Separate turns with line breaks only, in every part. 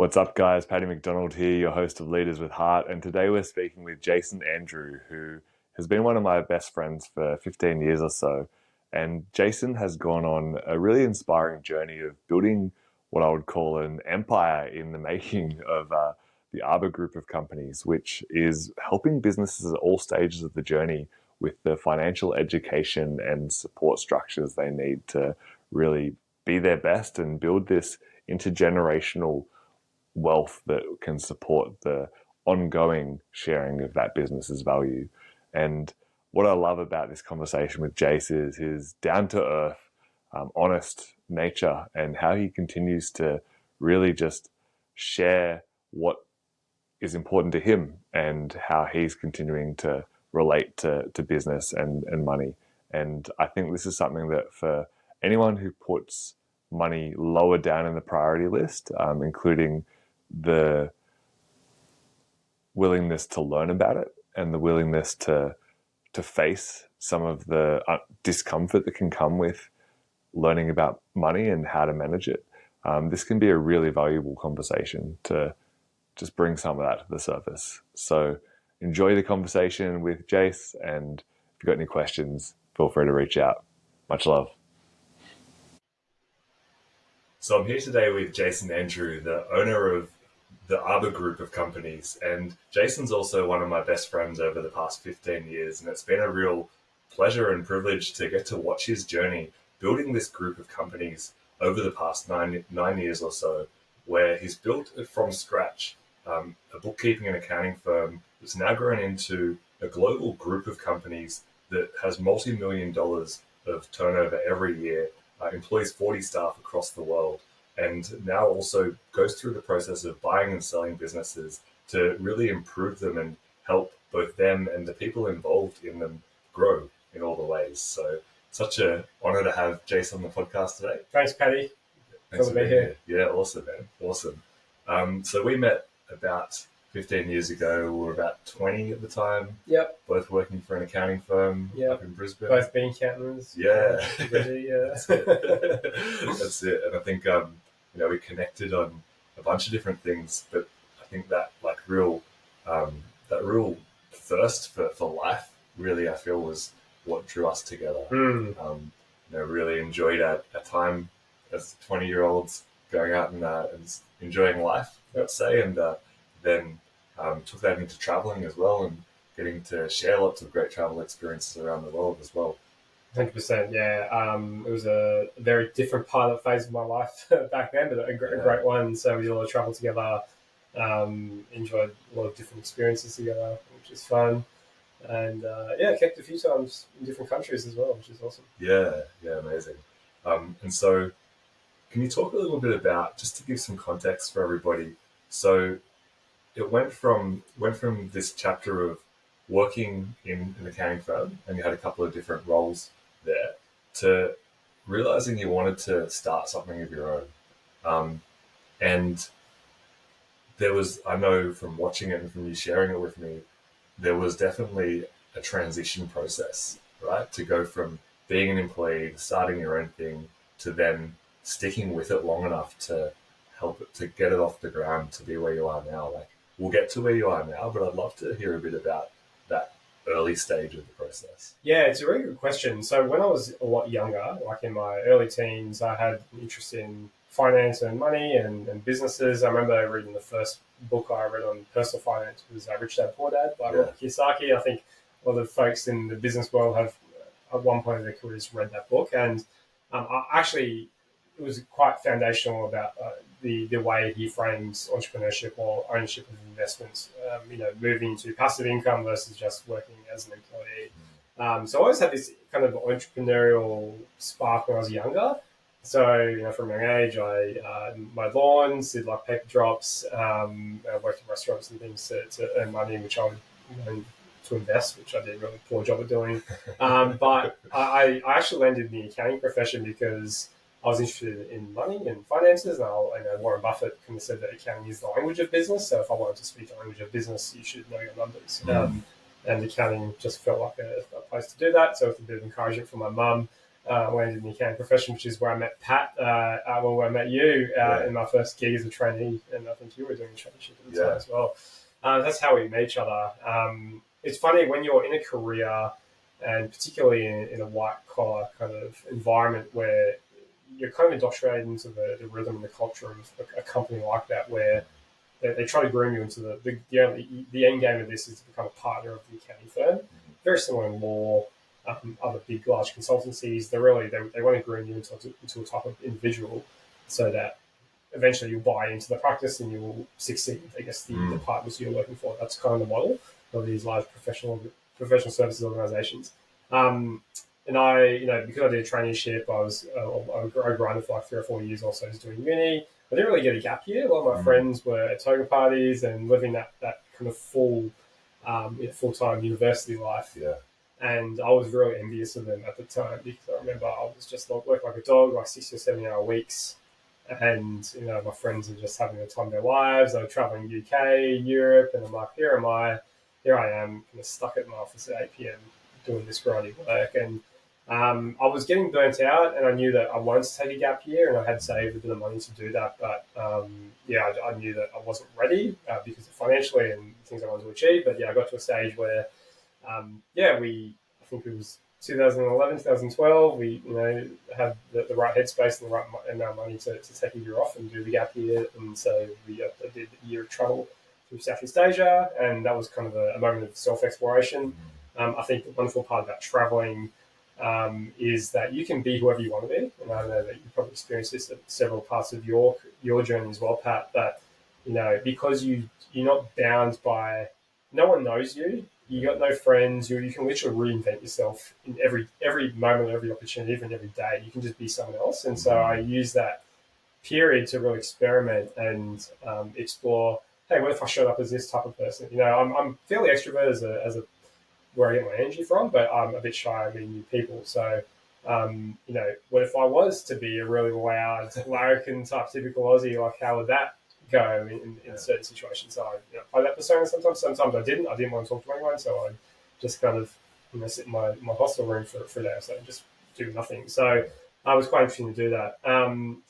What's up, guys? Paddy McDonald here, your host of Leaders with Heart. And today we're speaking with Jason Andrew, who has been one of my best friends for 15 years or so. And Jason has gone on a really inspiring journey of building what I would call an empire in the making of the Arbor Group of companies, which is helping businesses at all stages of the journey with the financial education and support structures they need to really be their best and build this intergenerational wealth that can support the ongoing sharing of that business's value. And what I love about this conversation with Jace is his down to earth, honest nature and how he continues to really just share what is important to him and how he's continuing to relate to business and money. And I think this is something that for anyone who puts money lower down in the priority list, including the willingness to learn about it and the willingness to face some of the discomfort that can come with learning about money and how to manage it. This can be a really valuable conversation to just bring some of that to the surface. So enjoy the conversation with Jace, and if you've got any questions, feel free to reach out. Much love. So I'm here today with Jason Andrew, the owner of the Arbor Group of companies. And Jason's also one of my best friends over the past 15 years. And it's been a real pleasure and privilege to get to watch his journey building this group of companies over the past nine years or so, where he's built it from scratch, a bookkeeping and accounting firm that's now grown into a global group of companies that has multi-million dollars of turnover every year, employs 40 staff across the world, and now also goes through the process of buying and selling businesses to really improve them and help both them and the people involved in them grow in all the ways. So such an honor to have Jason on the podcast today.
Thanks, Paddy.
Thanks for being here. Yeah, awesome, man. Awesome. So we met about 15 years ago. We were about 20 at the time.
Yep.
Both working for an accounting firm up in Brisbane.
Both being accountants.
Yeah.
Yeah.
That's it. That's it. And I think, we connected on a bunch of different things, but I think that real thirst for life really, I feel, was what drew us together. Really enjoyed our time as 20-year-olds going out and enjoying life, let's say, and then took that into traveling as well and getting to share lots of great travel experiences around the world as well.
100%, yeah. It was a very different part of the phase of my life back then, but a great one. So we did a lot of travel together, enjoyed a lot of different experiences together, which is fun. And connected a few times in different countries as well, which is awesome. Yeah,
amazing. And so can you talk a little bit about, just to give some context for everybody, so it went from this chapter of working in an accounting firm, and you had a couple of different roles there, to realizing you wanted to start something of your own. And there was, I know from watching it and from you sharing it with me, there was definitely a transition process, right? To go from being an employee, starting your own thing, to then sticking with it long enough to help it, to get it off the ground, to be where you are now. We'll get to where you are now, but I'd love to hear a bit about that early stage of the process.
Yeah, it's a really good question. So when I was a lot younger, like in my early teens, I had an interest in finance and money and businesses. I remember reading the first book I read on personal finance was Rich Dad Poor Dad by Robert Kiyosaki. I think a lot of folks in the business world have at one point in their careers read that book, and it was quite foundational about the way he frames entrepreneurship or ownership of investments, moving to passive income versus just working as an employee. So I always had this kind of entrepreneurial spark when I was younger. So, from a young age, I mowed lawns, did paper drops, I worked in restaurants and things to earn money, which I would to invest, which I did a really poor job of doing. But I actually landed in the accounting profession because I was interested in money and finances, and Warren Buffett kind of said that accounting is the language of business. So if I wanted to speak the language of business, you should know your numbers. And accounting just felt like a place to do that. So with a bit of encouragement from my mum, landed in the accounting profession, which is where I met Pat, where I met you in my first gig as a trainee, and I think you were doing a traineeship at the time as well. That's how we met each other. It's funny when you're in a career, and particularly in a white collar kind of environment where you're kind of indoctrinated into the rhythm and the culture of a company like that, where they try to groom you into the end game of this is to become a partner of the accounting firm. Very similar in law, other big, large consultancies. They want to groom you into a type of individual so that eventually you'll buy into the practice and you'll succeed. I guess the partners you're working for. That's kind of the model of these large professional services organizations. And because I did a traineeship, I grinded for like 3 or 4 years. Also, I was doing uni. I didn't really get a gap year. A lot of my friends were at toga parties and living that kind of full-time university life.
Yeah.
And I was really envious of them at the time because I remember I was just working like a dog, like 60 or 70 hour weeks. And, my friends are just having the time of their lives. They were traveling UK, Europe, and I'm like, here I am, kind of stuck at my office at 8 p.m. doing this grinding work. And I was getting burnt out, and I knew that I wanted to take a gap year, and I had saved a bit of money to do that. But I knew that I wasn't ready because of financially and things I wanted to achieve. But I got to a stage where, I think it was 2011, 2012. We had the right headspace and the right amount of money to take a year off and do the gap year, and so I did a year of travel through Southeast Asia, and that was kind of a moment of self-exploration. I think the wonderful part about traveling is that you can be whoever you want to be. And I know that you probably experienced this at several parts of your journey as well, Pat, that, because you're not bound by, no one knows you, you got no friends, you can literally reinvent yourself in every moment, every opportunity, even every day. You can just be someone else. And so I use that period to really experiment and explore, hey, what if I showed up as this type of person? I'm fairly extrovert as a where I get my energy from, but I'm a bit shy of meeting new people. So, what if I was to be a really loud, larrikin type, typical Aussie? Like, how would that go in certain situations? So I play that persona sometimes. Sometimes I didn't. I didn't want to talk to anyone, so I just kind of sit in my hostel room for a day or so and just do nothing. So it was quite interesting to do that.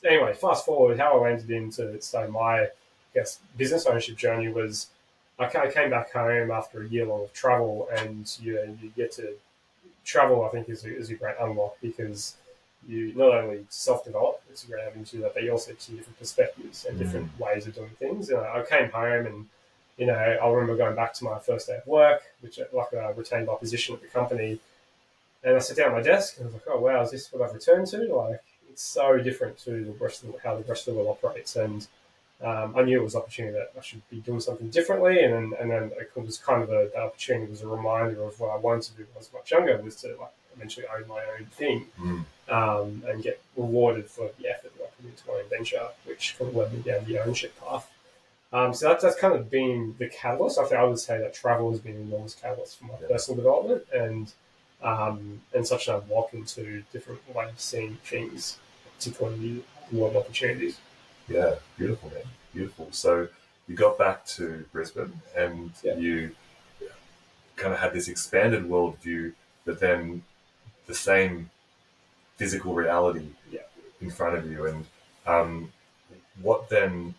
Anyway, fast forward, how I landed into my, business ownership journey was, I came back home after a year long of travel, and you get to travel. I think is a great unlock because you not only self-develop, it's a great avenue to do that, but you also see different perspectives and different ways of doing things. And I came home, and I remember going back to my first day of work, which like I retained my position at the company, and I sat down at my desk and I was like, oh wow, is this what I've returned to? Like, it's so different to how the rest of the world operates, and I knew it was an opportunity that I should be doing something differently, and then it was kind of that opportunity was a reminder of what I wanted to do when I was much younger, was to eventually own my own thing and get rewarded for the effort that I put into my own venture, which kind of led me down the ownership path. So that's kind of been the catalyst. I think I would say that travel has been an enormous catalyst for my personal development and such an unlock into different ways of seeing things, particularly the world opportunities.
Yeah, beautiful, man. Beautiful. So you got back to Brisbane and you kind of had this expanded worldview, but then the same physical reality in front of you. And what then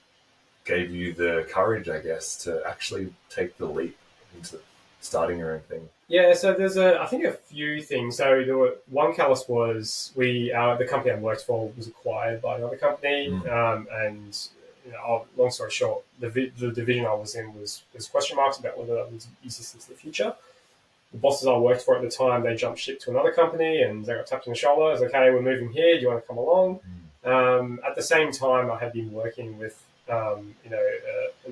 gave you the courage, I guess, to actually take the leap into starting your own thing?
Yeah, so there's I think a few things. So one catalyst was the company I worked for was acquired by another company, and long story short, the division I was in was question marks about whether that would exist into the future. The bosses I worked for at the time, they jumped ship to another company, and they got tapped on the shoulder. I was like, hey, we're moving here. Do you want to come along? At the same time, I had been working with an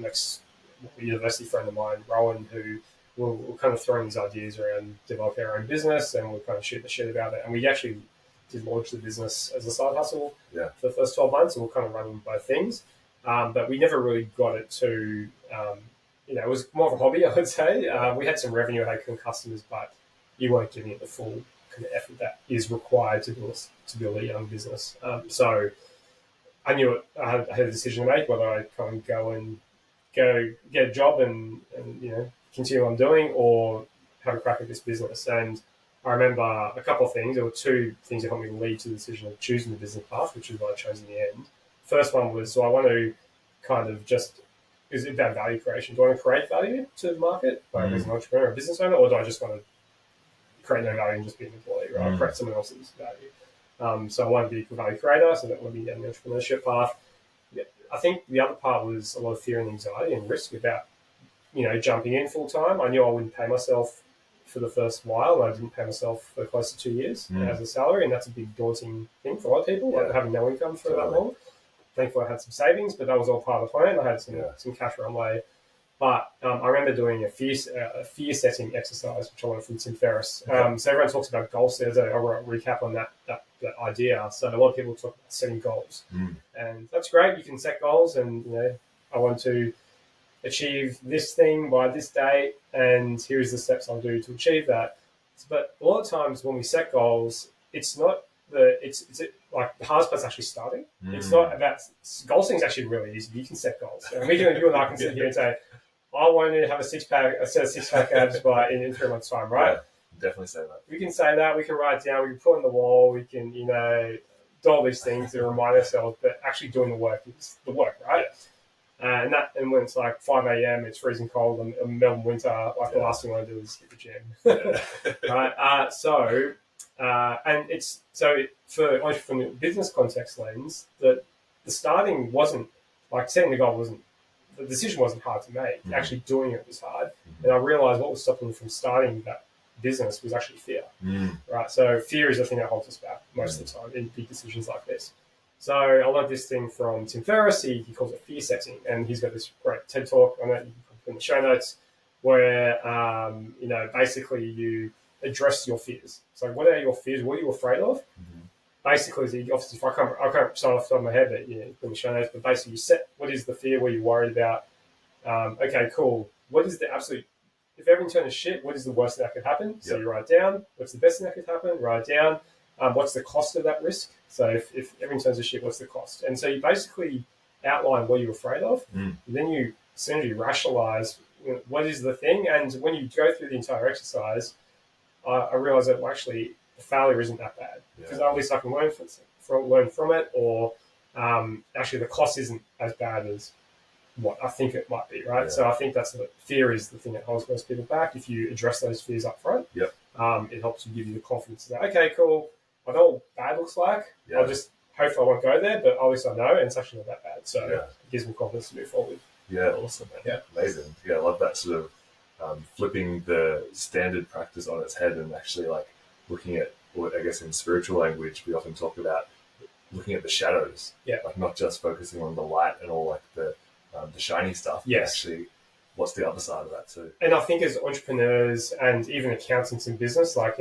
ex-university friend of mine, Rowan, who we're kind of throwing these ideas around developing our own business, and we're kind of shooting the shit about it. And we actually did launch the business as a side hustle for the first 12 months, and we're kind of running both things. But we never really got it to, it was more of a hobby, I would say. We had some revenue, had some customers, but you weren't giving it the full kind of effort that is required to build a young business. So I knew I had a decision to make, whether I kind of go get a job and continue what I'm doing, or have a crack at this business. And I remember a couple of things. There were two things that helped me lead to the decision of choosing the business path, which is what I chose in the end. First one was, so I want to kind of just, is it about value creation? Do I want to create value to the market, like as an entrepreneur or business owner, or do I just want to create no value and just be an employee, right? Create someone else's value. So I want to be a value creator, so that would be an entrepreneurship path. Yeah, I think the other part was a lot of fear and anxiety and risk about, jumping in full time. I knew I wouldn't pay myself for the first while. I didn't pay myself for close to 2 years as a salary, and that's a big daunting thing for a lot of people, like having no income for that long. Thankfully, I had some savings, but that was all part of the plan. I had some cash runway. But I remember doing a fear setting exercise, which I learned from Tim Ferriss. So everyone talks about goals. There's a recap on that idea. So a lot of people talk about setting goals, and that's great. You can set goals, and I want to achieve this thing by this date, and here's the steps I'll do to achieve that. But a lot of times when we set goals, it's not it's like the hardest part's actually starting. It's not about goal setting is actually really easy. You can set goals, and you and I can sit here and say, I want to have a set of six-pack abs in 3 months' time, right?
Yeah, definitely say that.
We can say that. We can write it down. We can put it on the wall. We can, do all these things to remind ourselves. But actually doing the work is the work, right? Yeah. And when it's like 5 a.m., it's freezing cold in Melbourne winter. Like the last thing I want to do is hit the gym, right? And it's from the business context lens, that the starting wasn't like setting the goal wasn't. The decision wasn't hard to make. Actually doing it was hard. And I realized what was stopping me from starting that business was actually fear. Right? So fear is the thing that holds us back most of the time in big decisions like this. So I learned this thing from Tim Ferriss. He calls it fear setting. And he's got this great TED talk on it. You can put in the show notes where, basically you address your fears. So what are your fears? What are you afraid of? Basically, obviously, if I can't start off the top of my head, but in the show notes. But basically, you set what is the fear, what you're worried about. Okay, cool. What is the absolute? If everything turns to shit, what is the worst thing that could happen? So you write it down. What's the best thing that could happen? Write it down. What's the cost of that risk? So if everything turns to shit, what's the cost? And so you basically outline what you're afraid of. And then you essentially rationalize what is the thing. And when you go through the entire exercise, I realize that actually the failure isn't that bad, because at least I can learn from it, or actually the cost isn't as bad as what I think it might be, right? So I think that's the fear is the thing that holds most people back. If you address those fears up front, it helps you give you the confidence that, okay, cool, I know what bad looks like. I'll just hopefully I won't go there, but at least I know, and it's actually not that bad. So it gives me confidence to move forward.
Yeah, awesome, man. Yeah, amazing. Yeah, I love that sort of flipping the standard practice on its head and actually like looking at, or I guess in spiritual language, we often talk about looking at the shadows. Like not just focusing on the light and all like the shiny stuff. But actually, what's the other side of that too? And
I think as entrepreneurs and even accountants in business, like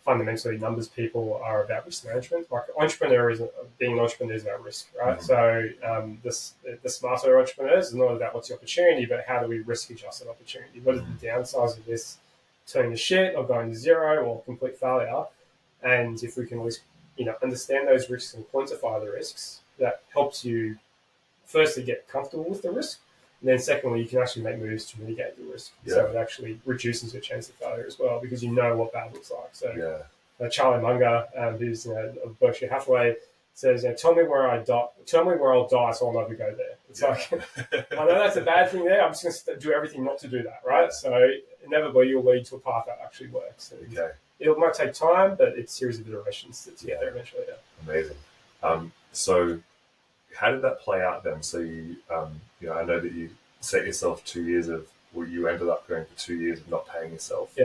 fundamentally numbers people are about risk management. Like being an entrepreneur is about risk, right? So the smarter entrepreneurs is not about what's the opportunity, but how do we risk adjust that opportunity? What is the downsides of this turning to shit or going to zero or complete failure? And if we can at least understand those risks and quantify the risks, that helps you firstly get comfortable with the risk, and then secondly you can actually make moves to mitigate the risk. So it actually reduces your chance of failure as well, because you know what bad looks like. So Charlie Munger, who's of Berkshire Hathaway, says, "Tell me where I'll die, so I'll never go there." It's like, I know that's a bad thing there. I'm just going to do everything not to do that, right? So inevitably you'll lead to a path that actually works. It might take time, but it's a series of iterations to get there eventually.
Amazing. So how did that play out then? So you, I know that you set yourself 2 years of, well, you ended up going for 2 years of not paying yourself.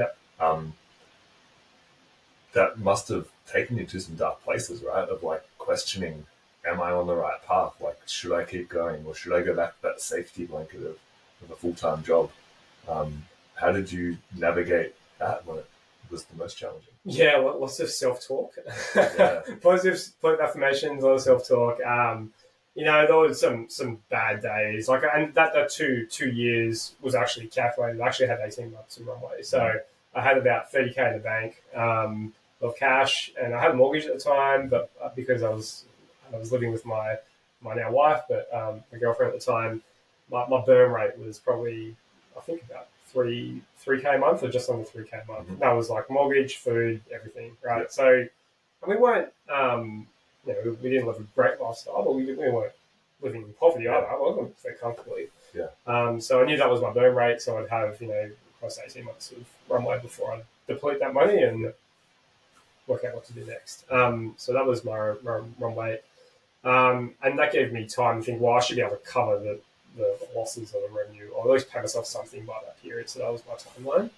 That must have taken you to some dark places, right? Of like questioning, am I on the right path? Like, should I keep going, or should I go back to that safety blanket of a full-time job? How did you navigate that when it was the most challenging?
Yeah, lots of self-talk. Positive affirmations, a lot of self-talk. There was some bad days. Like, and that two years was actually calculated. I actually had 18 months in runway. So I had about 30K in the bank of cash, and I had a mortgage at the time, but because I was living with my now wife, but my girlfriend at the time, my burn rate was probably, I think, about 3K a month or just under 3K a month.
Mhm.
That was like mortgage, food, everything, right?
Yep.
So and we weren't, we didn't live a great lifestyle, but we weren't living in poverty
Yeah.
either. I wasn't very comfortably.
Yeah.
So I knew that was my burn rate, so I'd have, across 18 months of runway before I deplete that money and work out what to do next. So that was my runway. And that gave me time to think, well, I should be able to cover the losses or the revenue, or at least pay myself something by that period. So that was my timeline.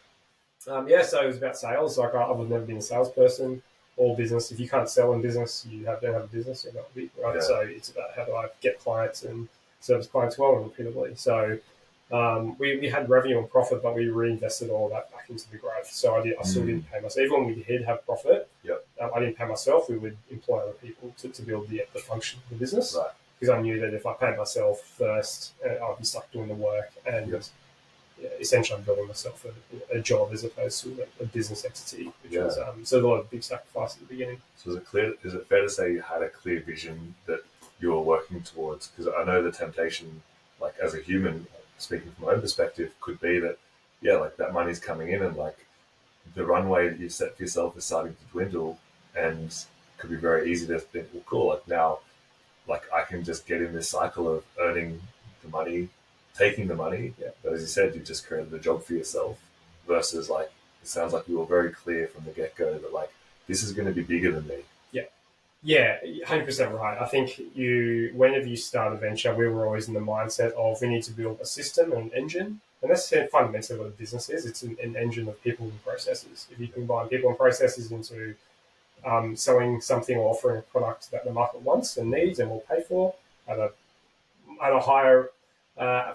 So it was about sales. Like I've never been a salesperson or business. If you can't sell in business, don't have a business, you're not big, right?
Yeah.
So it's about how do I get clients and service clients well and repeatedly. So we had revenue and profit, but we reinvested all of that back into the growth. So I still didn't pay myself. Even when we did have profit,
Yep.
I didn't pay myself. We would employ other people to build the function of the business.
Right.
Because I knew that if I paid myself first, I'd be stuck doing the work. And essentially I'm building myself a job as opposed to a business entity, which was so a lot of big sacrifice at the beginning.
So is it fair to say you had a clear vision that you were working towards? Because I know the temptation, like as a human, speaking from my own perspective, could be that, like that money's coming in and like the runway that you've set for yourself is starting to dwindle, and it could be very easy to think, well, cool, like now, like I can just get in this cycle of earning the money, taking the money.
Yeah.
But as you said, you just created a job for yourself versus like, it sounds like you were very clear from the get-go that like, this is going to be bigger than me.
Yeah, 100% right. I think whenever you start a venture, we were always in the mindset of we need to build a system and an engine. And that's fundamentally what a business is. It's an engine of people and processes. If you combine people and processes into selling something or offering a product that the market wants and needs and will pay for at a higher,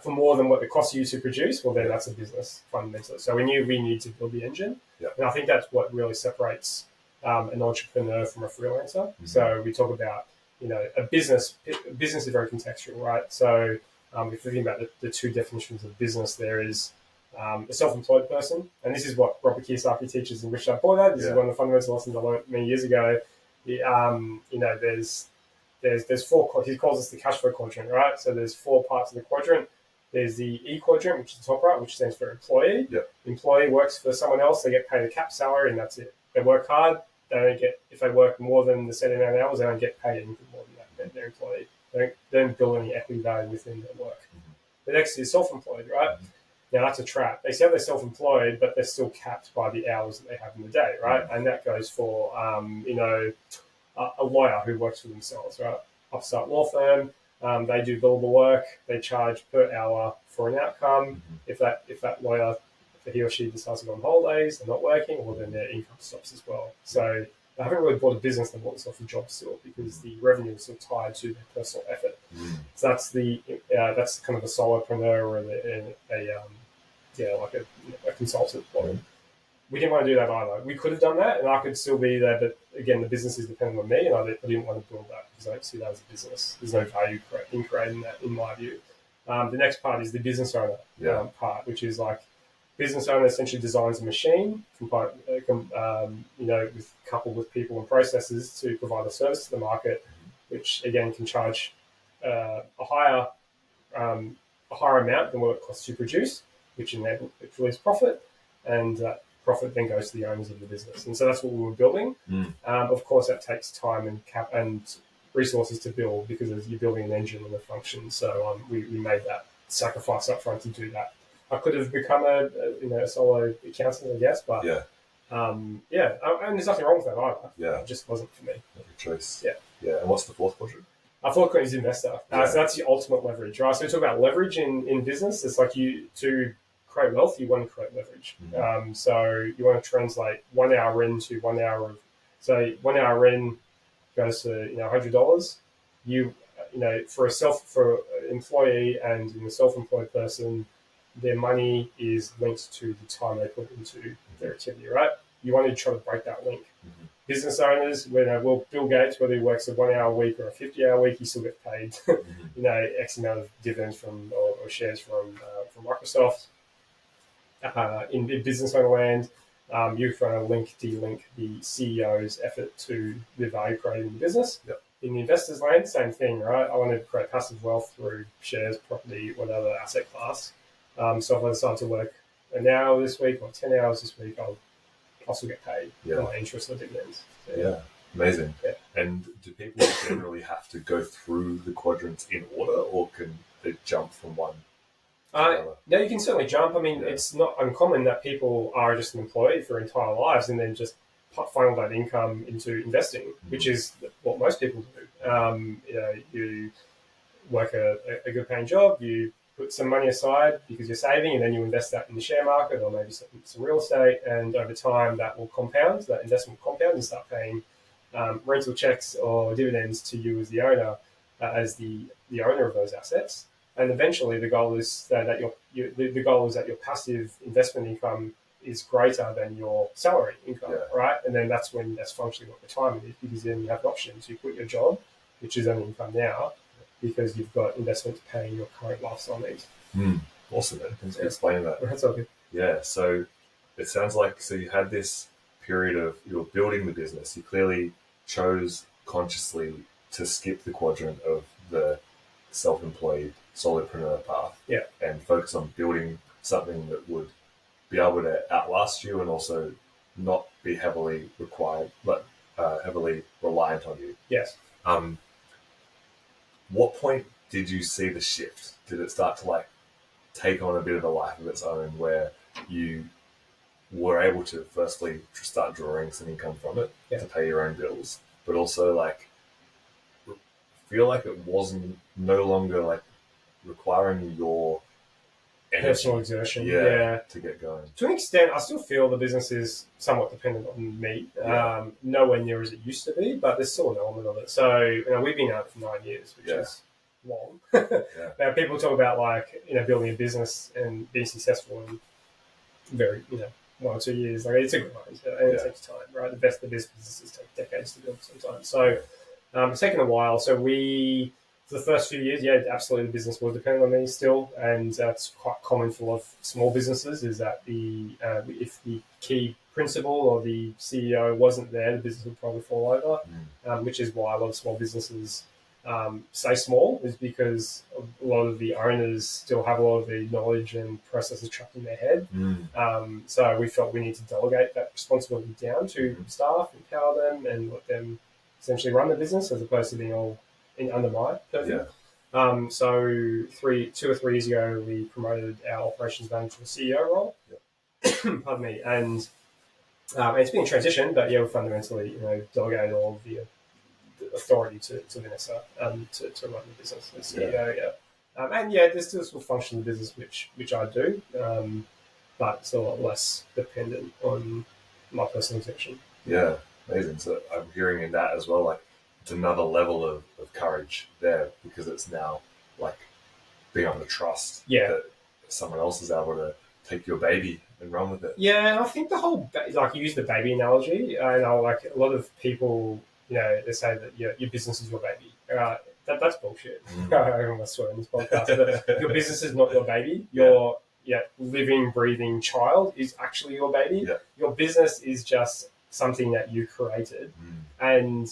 for more than what it costs you to produce, well, then that's a business fundamentally. So we knew we need to build the engine.
Yeah.
And I think that's what really separates an entrepreneur from a freelancer.
Mm-hmm.
So we talk about, a business is very contextual, right? So if you think about the two definitions of business, there is a self-employed person, and this is what Robert Kiyosaki teaches in Rich Dad Poor Dad. This is one of the fundamental lessons I learned many years ago. There's four. He calls this the cash flow quadrant, right? So there's four parts of the quadrant. There's the E quadrant, which is the top right, which stands for employee.
Yep.
Employee works for someone else. They get paid a cap salary, and that's it. They work hard. They don't get, if they work more than the set amount of hours, they don't get paid anything more than that. They're employee. They don't build any equity value within their work. Mm-hmm. The next is self-employed, right? Mm-hmm. Now that's a trap. They say they're self-employed, but they're still capped by the hours that they have in the day, right? Mm-hmm. And that goes for, a lawyer who works for themselves, right? Upstart law firm. They do billable work. They charge per hour for an outcome. Mm-hmm. If that lawyer, if he or she decides to go on holidays, they're not working, well, then their income stops as well. So they haven't really bought a business, they bought themselves a job still because the revenue is still tied to their personal effort. Mm. So that's kind of a solopreneur or a consultant model. Mm. We didn't want to do that either. We could have done that, and I could still be there, but again, the business is dependent on me, and I didn't want to build that because I don't see that as a business. There's no value in creating that, in my view. The next part is the business owner part, which is like business owner essentially designs a machine, coupled with people and processes to provide a service to the market, which again can charge a higher amount than what it costs to produce, which leaves profit, and profit then goes to the owners of the business. And so that's what we were building. Of course, that takes time and resources to build because you're building an engine and a function. So we made that sacrifice up front to do that. I could have become a solo accountant, I guess, but and there's nothing wrong with that either.
Yeah,
it just wasn't for me.
Not your choice.
Yeah.
And what's the fourth quadrant?
Our fourth quadrant is investor. So that's the ultimate leverage, right? So we talk about leverage in business. It's like to create wealth, you want to create leverage. Mm-hmm. So you want to translate 1 hour in to 1 hour of. So 1 hour in goes to $100. For an employee and a self-employed person, their money is linked to the time they put into their activity, right? You want to try to break that link. Mm-hmm. Business owners, Bill Gates, whether he works a 1 hour week or a 50-hour week, he still gets paid, X amount of dividends or shares from Microsoft. In business owner land, you're trying to de-link the CEO's effort to the value created in the business.
Yep.
In the investor's land, same thing, right? I want to create passive wealth through shares, property, whatever asset class. So if I decide to work an hour this week or 10 hours this week, I'll still get paid
Yeah.
interest or dividends. So,
Yeah. Amazing.
Yeah.
And do people generally have to go through the quadrants in order, or can they jump from one to another?
No, you can certainly jump. I mean,
Yeah.
it's not uncommon that people are just an employee for their entire lives and then just funnel that income into investing, which is what most people do. You work a good paying job, you put some money aside because you're saving, and then you invest that in the share market or maybe some real estate, and over time that will compound, that investment will compound and start paying rental checks or dividends to you as the owner, as the owner of those assets. And eventually, the goal is that the goal is that your passive investment income is greater than your salary income, right? And then that's functionally what retirement is, because then you have an option to quit your job, which is only income now, because you've got investment to pay your current lifestyle needs.
Awesome, man. Thanks for explaining that.
That's all good.
Yeah, so it sounds like, so you had this period of, you were building the business. You clearly chose consciously to skip the quadrant of the self-employed solopreneur path, and focus on building something that would be able to outlast you and also not be heavily required, but heavily reliant on you.
Yes.
What point did you see the shift? Did it start to take on a bit of a life of its own, where you were able to firstly start drawing some income from it to pay your own bills, but also feel like it wasn't no longer requiring your energy,
personal exertion,
to get going?
To an extent, I still feel the business is somewhat dependent on me. Nowhere near as it used to be, but there's still an element of it. So we've been out for 9 years, which is long. Now people talk about building a business and being successful in very 1 or 2 years. It's a grind, and it takes time, right? The best businesses take decades to build sometimes. So it's taken a while. So for the first few years, absolutely, the business was dependent on me still, and that's quite common for a lot of small businesses. Is that if the key principal or the CEO wasn't there, the business would probably fall over. Which is why a lot of small businesses stay small, is because a lot of the owners still have a lot of the knowledge and processes trapped in their head. So we felt we need to delegate that responsibility down to staff, empower them, and let them essentially run the business, as opposed to being all under my purview. So 2 or 3 years ago, we promoted our operations manager to the CEO role. Pardon me. And it's been a transition, but we fundamentally delegated all of the authority to Vanessa to run the business as CEO. And there's still a function of the business which I do, but it's a lot less dependent on my personal exertion.
Yeah, amazing. So I'm hearing in that as well, it's another level of courage there, because it's now being able to trust that someone else is able to take your baby and run with it. Yeah,
I think the whole you use the baby analogy, and a lot of people they say that your business is your baby. That's bullshit. I don't want to swear in this podcast, but your business is not your baby. Your living, breathing child is actually your baby. Your business is just something that you created, and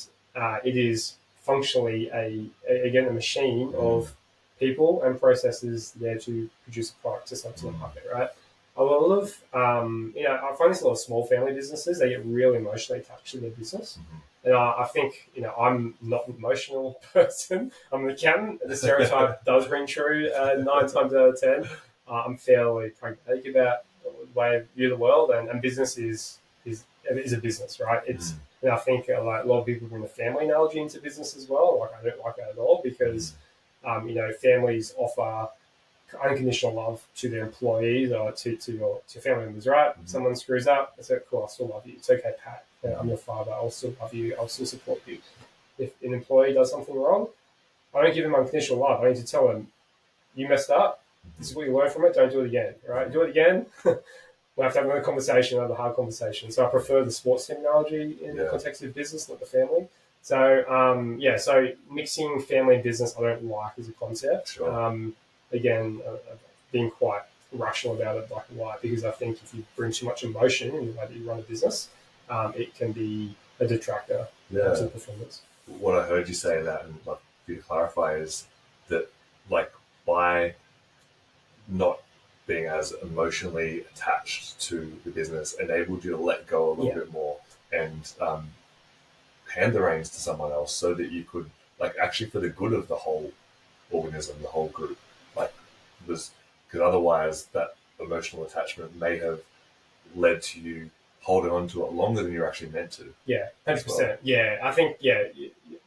it is functionally a machine of people and processes there to produce a product to sell to the market, right? A lot of I find this a lot of small family businesses, they get really emotionally attached to their business. And I think I'm not an emotional person. I'm an accountant. The stereotype does ring true 9 times out of 10. I'm fairly pragmatic about the way I view the world, and business is a business, right? And I think a lot of people bring the family analogy into business as well. I don't like that at all, because families offer unconditional love to their employees or to your family members, right? Someone screws up, I say, cool, I still love you. It's okay, Pat. I'm your father. I'll still love you. I'll still support you. If an employee does something wrong, I don't give them unconditional love. I need to tell them, you messed up. This is what you learn from it. Don't do it again. Right? Do it again. We'll have to have another conversation, another hard conversation. So I prefer the sports team analogy in the context of business, not the family. So so mixing family and business, I don't like as a concept.
Sure.
Again, being quite rational about it, black and white, because I think if you bring too much emotion in the way that you run a business, it can be a detractor to performance.
What I heard you say in that, and for you to clarify, is that by not being as as emotionally attached to the business enabled you to let go a little bit more and hand the reins to someone else so that you could, like, actually for the good of the whole organism, the whole group, like, was because otherwise that emotional attachment may have led to you holding on to it longer than you're actually meant to.
Yeah, 100%.
Well.
Yeah, I think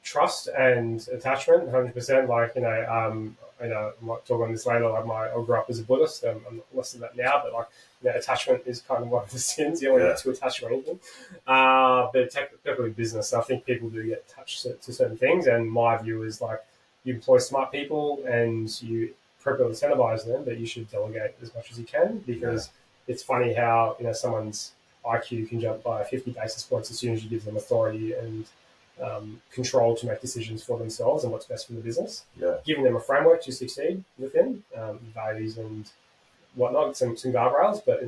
trust and attachment, 100%. Like I might talk on this later. Like I grew up as a Buddhist. I'm not less than that now, but like attachment is kind of one of the sins. You don't want to get too attached to anything. But technically, business, I think people do get attached to certain things. And my view is like you employ smart people and you appropriately incentivize them, but you should delegate as much as you can because it's funny how someone's IQ can jump by 50 basis points as soon as you give them authority and control to make decisions for themselves and what's best for the business.
Yeah.
Giving them a framework to succeed within, values and whatnot, some guardrails, but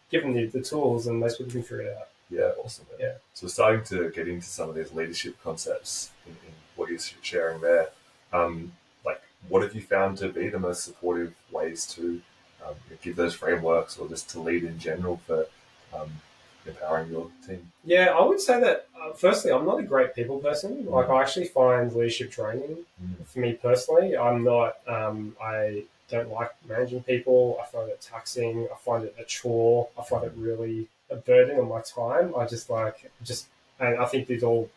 give them the tools and most people can figure it out.
Yeah, awesome. Man.
Yeah.
So we're starting to get into some of these leadership concepts in what you're sharing there. Like, what have you found to be the most supportive ways to give those frameworks or just to lead in general for empowering your team?
Yeah, I would say that, firstly, I'm not a great people person. Like, I actually find leadership training, for me personally, I'm not, I don't like managing people. I find it taxing. I find it a chore. I find it really a burden on my time. And I think it's all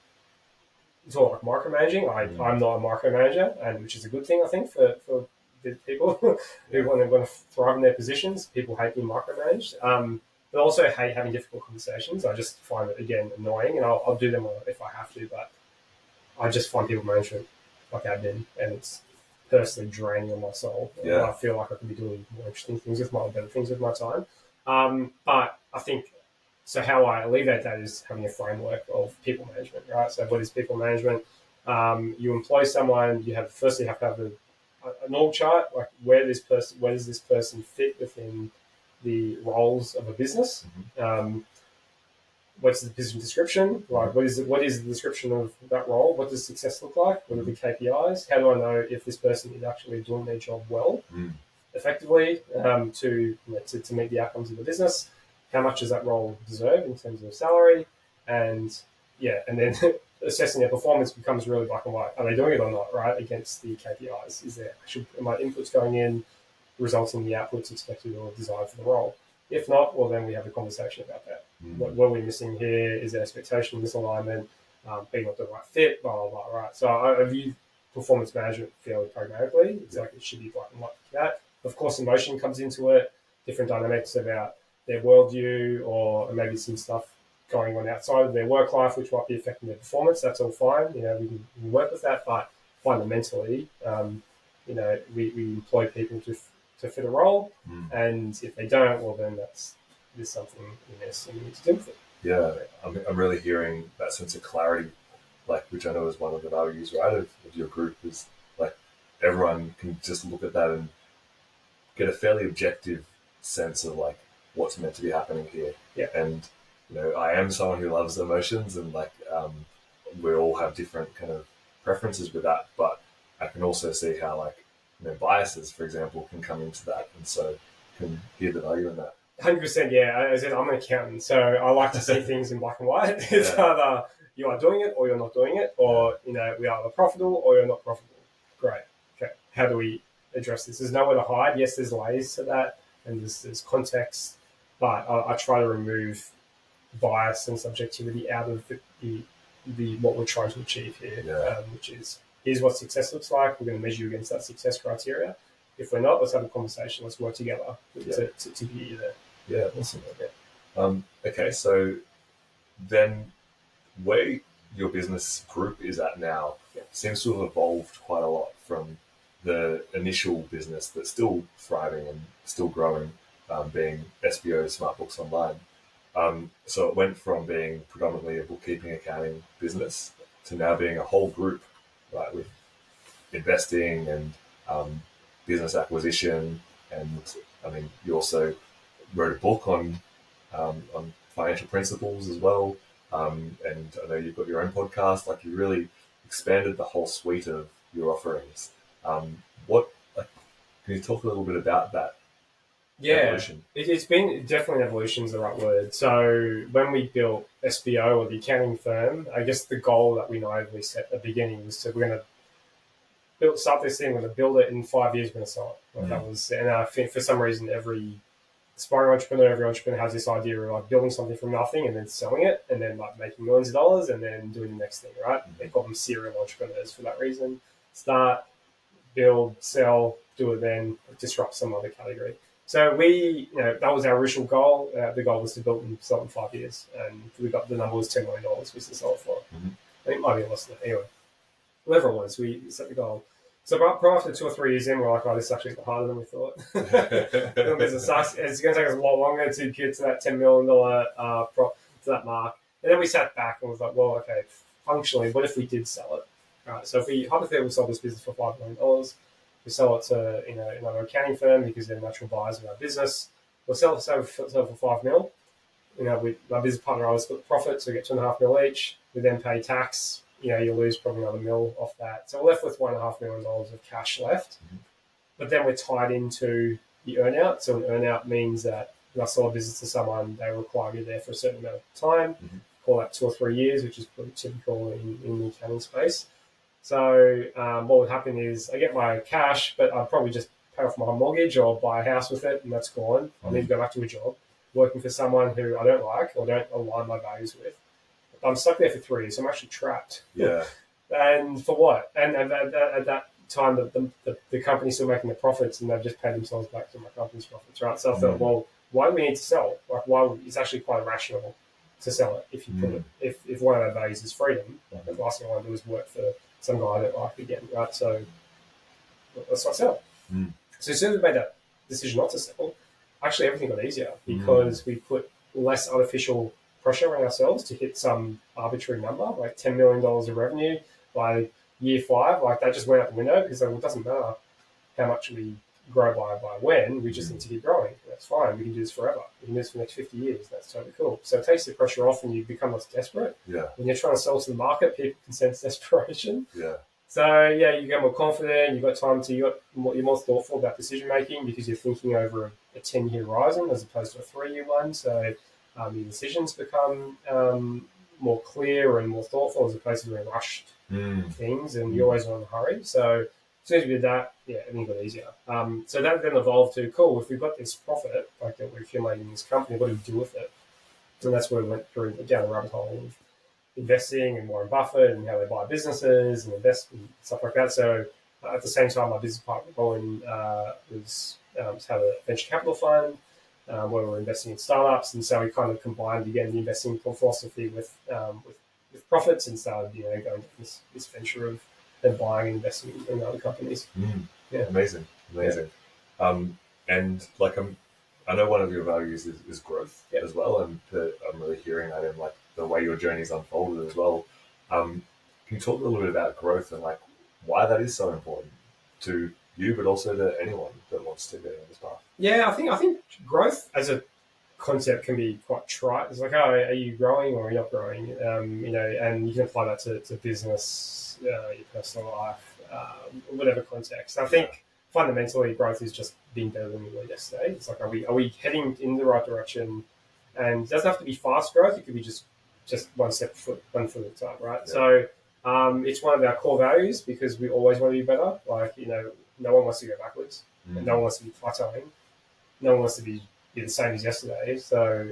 like micromanaging. I'm not a micromanager, and which is a good thing, I think, for the people who want to thrive in their positions. People hate being micromanaged. But also hate having difficult conversations. I just find it, again, annoying, and I'll do them if I have to, but I just find people management like admin, and it's personally draining on my soul.
Yeah.
I feel like I could be doing more interesting things better things with my time. But I think, so how I alleviate that is having a framework of people management, right? So what is people management? You employ someone, you have to have an org chart, like where does this person fit within the roles of a business. What's the position description? Like, what is the description of that role? What does success look like? What are the KPIs? How do I know if this person is actually doing their job well, effectively, to meet the outcomes of the business? How much does that role deserve in terms of salary? And then assessing their performance becomes really black and white. Are they doing it or not, right, against the KPIs? Are my inputs going in resulting in the outputs expected or desired for the role? If not, well, then we have a conversation about that. What are we missing here? Is there expectation misalignment? Being not the right fit? Blah, blah, blah, right? So I view performance management fairly pragmatically. It's like it should be black and white like that. Of course, emotion comes into it, different dynamics about their worldview or maybe some stuff going on outside of their work life, which might be affecting their performance. That's all fine. We can work with that, but fundamentally, we employ people to fit a role, and if they don't, well, then there's something amiss and you need to deal with it.
Yeah, I'm really hearing that sense of clarity, like, which I know is one of the values, right, of your group, is like everyone can just look at that and get a fairly objective sense of like what's meant to be happening here.
Yeah.
And I am someone who loves emotions, and like we all have different kind of preferences with that, but I can also see how like biases, for example, can come into that, and so can hear the value in that.
100%, yeah. As I said, I'm an accountant, so I like to see things in black and white. It's either you are doing it or you're not doing it, or we are either profitable or you're not profitable. Great. Okay. How do we address this? There's nowhere to hide. Yes, there's layers to that, and there's context, but I try to remove bias and subjectivity out of the what we're trying to achieve here, which is, here's what success looks like. We're going to measure you against that success criteria. If we're not, let's have a conversation. Let's work together to get you there.
Yeah, awesome. Okay, so then where your business group is at now seems to have evolved quite a lot from the initial business that's still thriving and still growing, being SBO, Smart Books Online. So it went from being predominantly a bookkeeping, accounting business to now being a whole group, right, with investing and business acquisition, and I mean, you also wrote a book on financial principles as well, and I know you've got your own podcast. Like, you really expanded the whole suite of your offerings. Can you talk a little bit about that?
Yeah,
evolution?
it's been definitely an evolution is the right word. So when we built SBO or the accounting firm, I guess the goal that we naively set at the beginning was to we're going to start this thing, we're going to build it in 5 years, we're going to sell it. Like that was, and I think for some reason every aspiring entrepreneur, every entrepreneur has this idea of like building something from nothing and then selling it and then like making millions of dollars and then doing the next thing, right? They call them serial entrepreneurs for that reason. Start, build, sell, do it then, disrupt some other category. So that was our original goal. The goal was to build and sell in 5 years, and we got the number was $10 million. We sold it for. I think it might be less than that. Anyway, whatever it was, we set the goal. So probably after 2 or 3 years in, we're like, oh, this is actually harder than we thought. Business sucks. It's going to take us a lot longer to get to that $10 million to that mark. And then we sat back and was like, well, okay, functionally, what if we did sell it? Right. So if we hypothetically sold this business for $5 million, we sell it to another accounting firm because they're natural buyers of our business. We'll sell it for $5 million. My business partner always split the profit, so we get $2.5 million each. We then pay tax. You lose probably another $1 million off that. So we're left with $1.5 million of cash left. But then we're tied into the earnout. So an earnout means that if I sell a business to someone, they require me there for a certain amount of time. Call that 2 or 3 years, which is pretty typical in the accounting space. So what would happen is I get my cash, but I'd probably just pay off my mortgage or buy a house with it, and that's gone. I need to go back to a job, working for someone who I don't like or don't align my values with. I'm stuck there for 3 years, so I'm actually trapped.
Yeah.
And for what? And at that time, the company's still making the profits, and they've just paid themselves back to my company's profits, right? So I thought, well, why do we need to sell? Like, it's actually quite irrational to sell it if you put it. If one of our values is freedom, the last thing I want to do is work for some guy I don't like again, right? So let's not sell. So as soon as we made that decision not to sell, actually everything got easier because we put less artificial pressure on ourselves to hit some arbitrary number, like $10 million of revenue by year 5. Like that just went out the window because it doesn't matter how much we grow by when, we just need to keep growing. That's fine. We can do this forever. We can do this for the next 50 years. That's totally cool. So it takes the pressure off and you become less desperate.
Yeah.
When you're trying to sell to the market, people can sense desperation.
Yeah.
So you get more confident. You've got time you're more thoughtful about decision making because you're thinking over a 10-year horizon as opposed to a 3-year one. So your decisions become more clear and more thoughtful as opposed to doing rushed things, and you're always in a hurry. So as soon as we did that, everything got easier. So that then evolved to, cool, if we've got this profit like that we're accumulating in this company, what do we do with it? And that's where we went through down the rabbit hole of investing and Warren Buffett and how they buy businesses and invest and stuff like that. So at the same time, my business partner, Colin, had a venture capital fund where we were investing in startups. And so we kind of combined, again, the investing philosophy with profits and started, going down this venture of buying and investing in other companies. Yeah.
Amazing. And like I know one of your values is growth as well, and I'm really hearing that in like the way your journey's unfolded as well. Can you talk a little bit about growth and like why that is so important to you, but also to anyone that wants to go down this path?
Yeah, I think growth as a concept can be quite trite. It's like, oh, are you growing or are you not growing? And you can apply that to business, your personal life, whatever context. I think fundamentally growth is just being better than we were yesterday. It's like, are we heading in the right direction? And it doesn't have to be fast growth. It could be just one foot at a time, right? Yeah. So it's one of our core values because we always want to be better. Like, no one wants to go backwards. And no one wants to be plateauing. No one wants to be the same as yesterday. So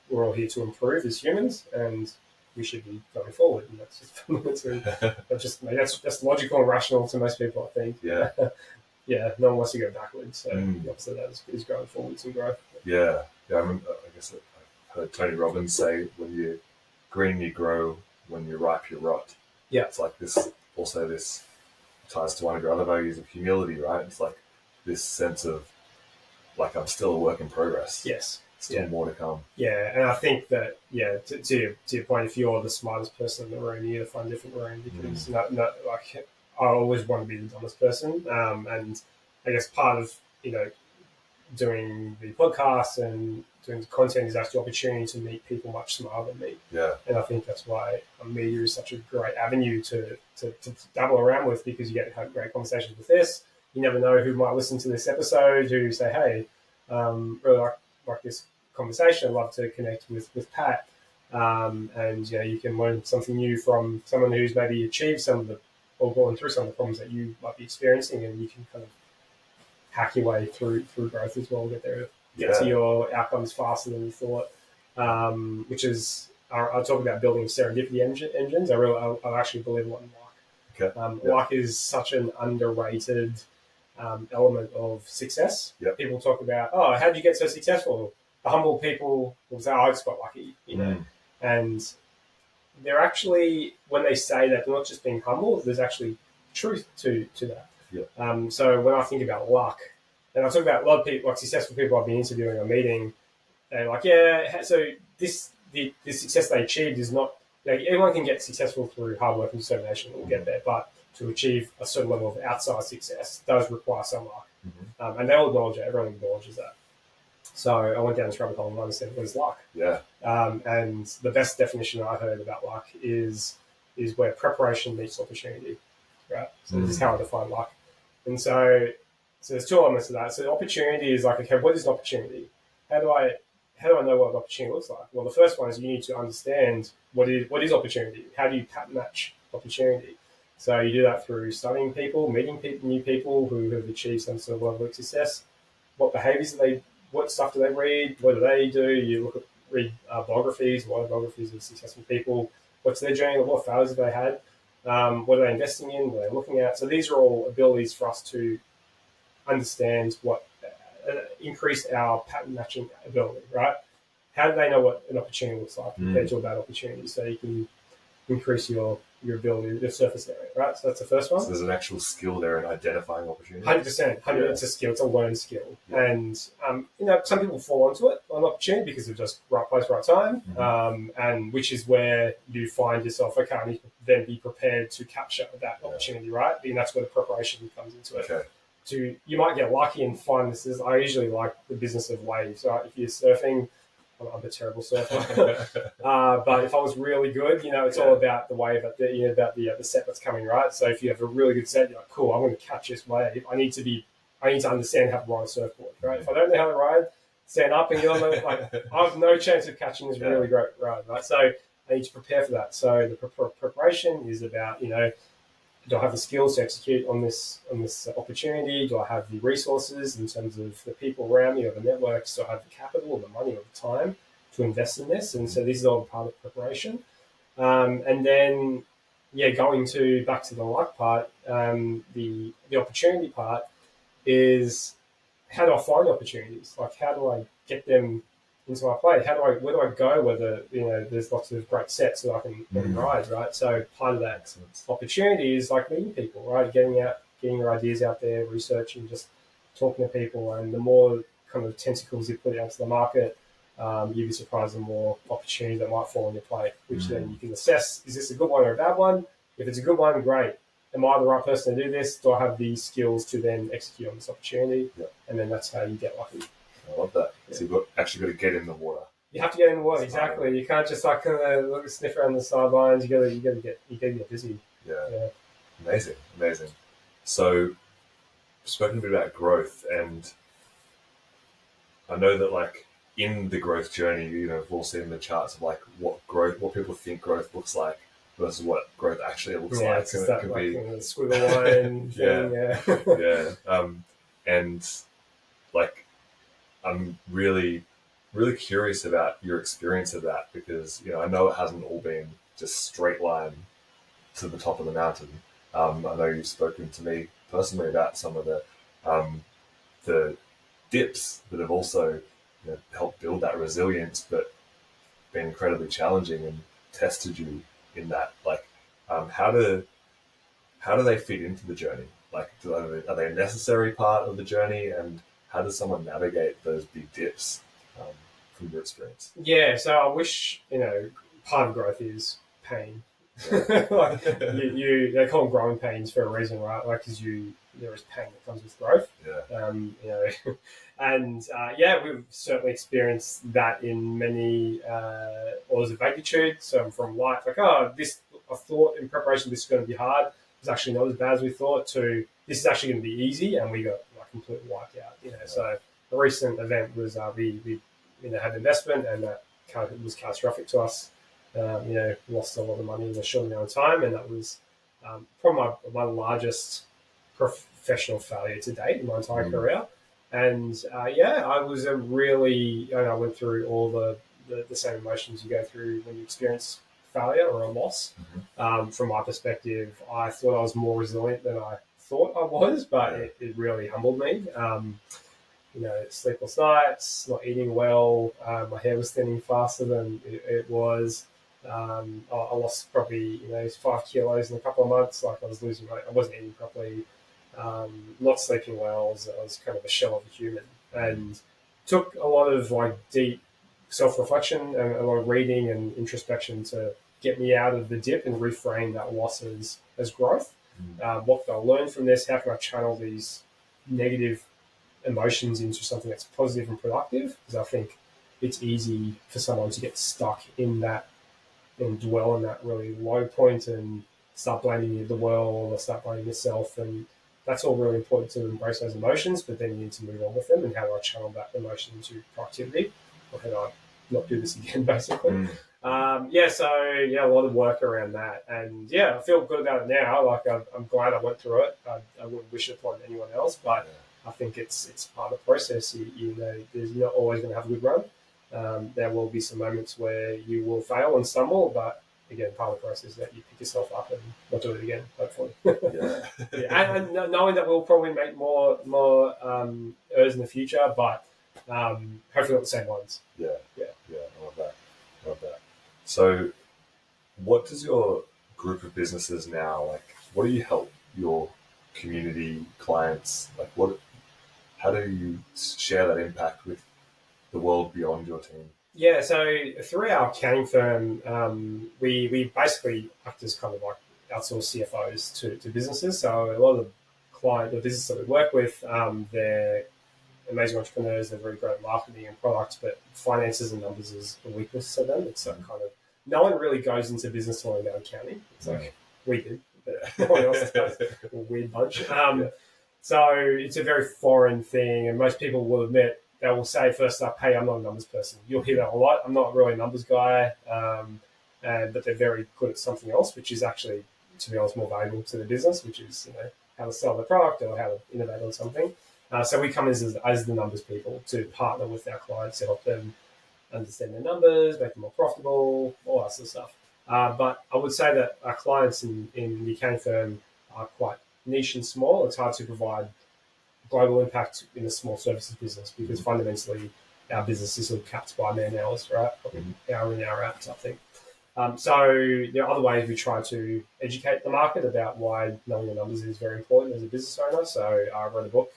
we're all here to improve as humans, and we should be going forward. And that's just fundamentally, that's logical and rational to most people, I think.
Yeah.
Yeah, no one wants to go backwards. So the opposite of that is going forwards and growth.
Yeah. I remember, I guess I heard Tony Robbins say, when you're green, you grow. When you're ripe, you rot.
Yeah.
It's like this ties to one of your other values of humility, right? It's like this sense of, like, I'm still a work in progress.
Yes.
Still more to come.
Yeah, and I think that, to your point, if you're the smartest person in the room, you need to find a different room because I always want to be the dumbest person. And I guess part of, doing the podcast and doing the content is actually the opportunity to meet people much smarter than me.
Yeah.
And I think that's why media is such a great avenue to dabble around with, because you get to have great conversations with this. You never know who might listen to this episode who say, hey, really like this conversation. I'd love to connect with Pat. And you can learn something new from someone who's maybe achieved some of the or gone through some of the problems that you might be experiencing, and you can kind of hack your way through growth as well, get to your outcomes faster than you thought. Which is I'll talk about building serendipity engines. I actually believe a lot in luck.
Okay.
Luck is such an underrated element of success.
Yep.
People talk about, oh, how did you get so successful? The humble people will say, oh, I just got lucky, and they're actually, when they say that, they're not just being humble. There's actually truth to that.
Yeah.
So when I think about luck, and I talk about a lot of people, like successful people I've been interviewing or meeting, they're like, so the success they achieved is not, everyone can get successful through hard work and determination. We'll get there, but to achieve a certain level of outside success does require some luck. And they all acknowledge it. Everyone acknowledges that. So I went down this rabbit hole and understood what is luck.
Yeah.
And the best definition I heard about luck is where preparation meets opportunity, right? So this is how I define luck. And so there's two elements to that. So opportunity is like, okay, what is an opportunity? How do I know what an opportunity looks like? Well, the first one is you need to understand what is opportunity. How do you pattern match opportunity? So you do that through studying people, meeting new people who have achieved some sort of level of success. What behaviors what stuff do they read? What do they do? You read biographies, a lot of biographies of successful people. What's their journey? What failures have they had? What are they investing in? What are they looking at? So these are all abilities for us to understand what increase our pattern matching ability, right? How do they know what an opportunity looks like compared to a bad opportunity? So you can increase your ability, your surface area, right? So that's the first one.
So there's an actual skill there in identifying opportunities.
100%. It's a skill. It's a learned skill.
Yeah.
And, some people fall onto it on opportunity because of just right place, right time. And which is where you find yourself, okay, I need to then be prepared to capture that opportunity, right? And that's where the preparation comes into it.
Okay.
You might get lucky and find this is, I usually like the business of waves, right? If you're surfing, I'm a terrible surfer, but if I was really good, it's all about the wave, about the set that's coming, right? So if you have a really good set, you're like, cool, I'm going to catch this wave. I need to understand how to ride a surfboard, right? If I don't know how to ride, stand up and get on the, I have no chance of catching this really great ride, right? So I need to prepare for that. So the preparation is about, do I have the skills to execute on this opportunity? Do I have the resources in terms of the people around me or the networks? Do I have the capital or the money or the time to invest in this? And so this is all part of preparation. And then, going back to the luck part, the opportunity part is, how do I find opportunities? Like, how do I get them into my play? Where do I go? Whether there's lots of great sets that I can ride, right? So part of that opportunity is like meeting people, right? Getting your ideas out there, researching, just talking to people, and the more kind of tentacles you put out to the market, you'd be surprised the more opportunities that might fall on your plate. Which then you can assess: is this a good one or a bad one? If it's a good one, great. Am I the right person to do this? Do I have the skills to then execute on this opportunity? Yep. And then that's how you get lucky.
I love that. Yeah. So you've actually got to get in the water.
You have to get in the water, exactly. You can't just kind of look, sniff around the sidelines. You got to get busy.
Yeah. Amazing. So, we've spoken a bit about growth, and I know that like in the growth journey, we've all seen the charts of like what people think growth looks like versus what growth actually looks like.
It's just that like, squiggle line thing.
And like, I'm really, really curious about your experience of that, because I know it hasn't all been just straight line to the top of the mountain. I know you've spoken to me personally about some of the dips that have also helped build that resilience, but been incredibly challenging and tested you in that. Like, how do they fit into the journey? Like, are they a necessary part of the journey, and how does someone navigate those big dips from your experience?
Yeah, so I wish, part of growth is pain. Like they call them growing pains for a reason, right? Like, because there is pain that comes with growth.
Yeah.
And we've certainly experienced that in many orders of magnitude. So from life, like, I thought in preparation this is going to be hard. It's actually not as bad as we thought. To this is actually going to be easy, and we got like completely wiped out. So a recent event was we had investment, and that was catastrophic to us. Lost a lot of money in a short amount of time, and that was probably my largest professional failure to date in my entire career. And I was I went through all the same emotions you go through when you experience failure or a loss. From my perspective, I thought I was more resilient than I thought I was, but it really humbled me. Sleepless nights, not eating well, my hair was thinning faster than it was. I lost probably 5 kilos in a couple of months. Like I was losing weight, I wasn't eating properly, not sleeping well. I was kind of a shell of a human, and took a lot of deep self-reflection and a lot of reading and introspection to get me out of the dip and reframe that loss as growth. What can I learn from this? How can I channel these negative emotions into something that's positive and productive? Because I think it's easy for someone to get stuck in that and dwell in that really low point and start blaming the world or start blaming yourself. And that's all really important to embrace those emotions, but then you need to move on with them. And how do I channel that emotion into productivity? Or how do I not do this again, basically? A lot of work around that. And I feel good about it now. Like I'm glad I went through it. I wouldn't wish it upon anyone else, but I think it's part of the process. There's not always going to have a good run. There will be some moments where you will fail and stumble, but again, part of the process is that you pick yourself up and not do it again, hopefully. And knowing that we'll probably make more errors in the future, but hopefully not the same ones.
I love that. So, what does your group of businesses now like? What do you help your community clients like? How do you share that impact with the world beyond your team?
Yeah, so through our accounting firm, we basically act as kind of like outsourced CFOs to businesses. So a lot of the businesses that we work with, they're amazing entrepreneurs. They're very great at marketing and products, but finances and numbers is a weakness to them. It's kind of no one really goes into business talking about accounting. It's like we do, but no one else does. A weird bunch. So it's a very foreign thing, and most people will admit. They will say first up, "Hey, I'm not a numbers person." You'll hear that a lot. I'm not really a numbers guy, but they're very good at something else, which is actually, to be honest, more valuable to the business, which is how to sell the product or how to innovate on something. So we come as the numbers people to partner with our clients to help them understand their numbers, make them more profitable, all that sort of stuff. But I would say that our clients in the accounting firm are quite niche and small. It's hard to provide global impact in a small services business because fundamentally our business is sort of capped by man hours, right? Hour in, hour out, I think. So there are other ways we try to educate the market about why knowing the numbers is very important as a business owner. So I wrote a book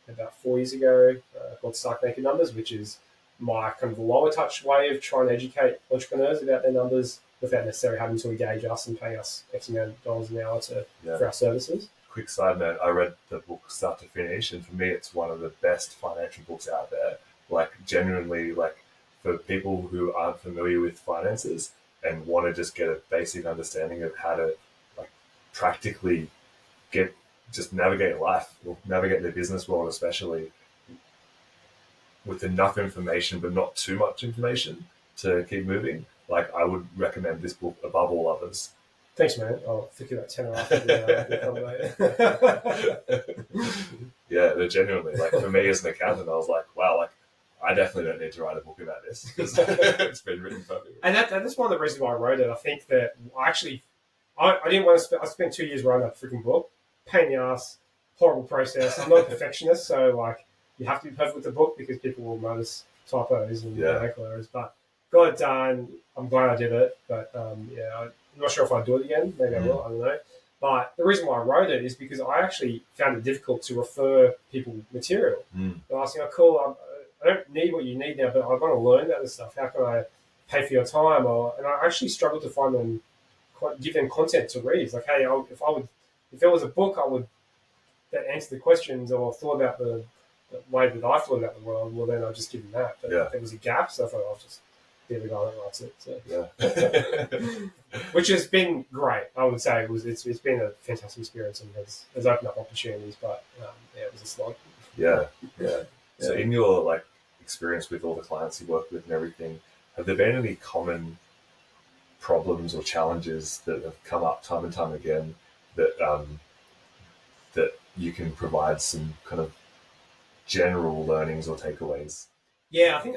about 4 years ago called Start Making Numbers, which is my kind of lower touch way of trying to educate entrepreneurs about their numbers without necessarily having to engage us and pay us X amount of dollars an hour for our services.
Quick side note, I read the book start to finish, and for me it's one of the best financial books out there. Like genuinely, like for people who aren't familiar with finances and want to just get a basic understanding of how to like practically just navigate life or navigate their business world, especially with enough information but not too much information to keep moving. Like I would recommend this book above all others.
Thanks, man. I'll think about 10 after
Yeah, genuinely. Like for me as an accountant, I was like, wow, like I definitely don't need to write a book about this because it's been written perfectly.
And that's one of the reasons why I wrote it. I think that I didn't want to I spent 2 years writing that freaking book. Pain in the ass, horrible process. I'm not a perfectionist, so like you have to be perfect with the book because people will notice typos and grammatical errors. But got it done. I'm glad I did it. But I'm not sure if I'll do it again. Maybe I will. I don't know. But the reason why I wrote it is because I actually found it difficult to refer people material. They're asking, "Oh, cool. I don't need what you need now, but I want to learn about this stuff. How can I pay for your time?" And I actually struggled to find them, give them content to read. It's like, hey, if there was a book, that answered the questions or thought about the way that I thought about the world. Well, then I'd just give them that. But there was a gap, so I thought I'll just be the guy that writes it. So. Which has been great. I would say it's been a fantastic experience and has opened up opportunities. But it was a slog.
Yeah. So in your like experience with all the clients you work with and everything, have there been any common problems or challenges that have come up time and time again that that you can provide some kind of general learnings or takeaways?
Yeah, I think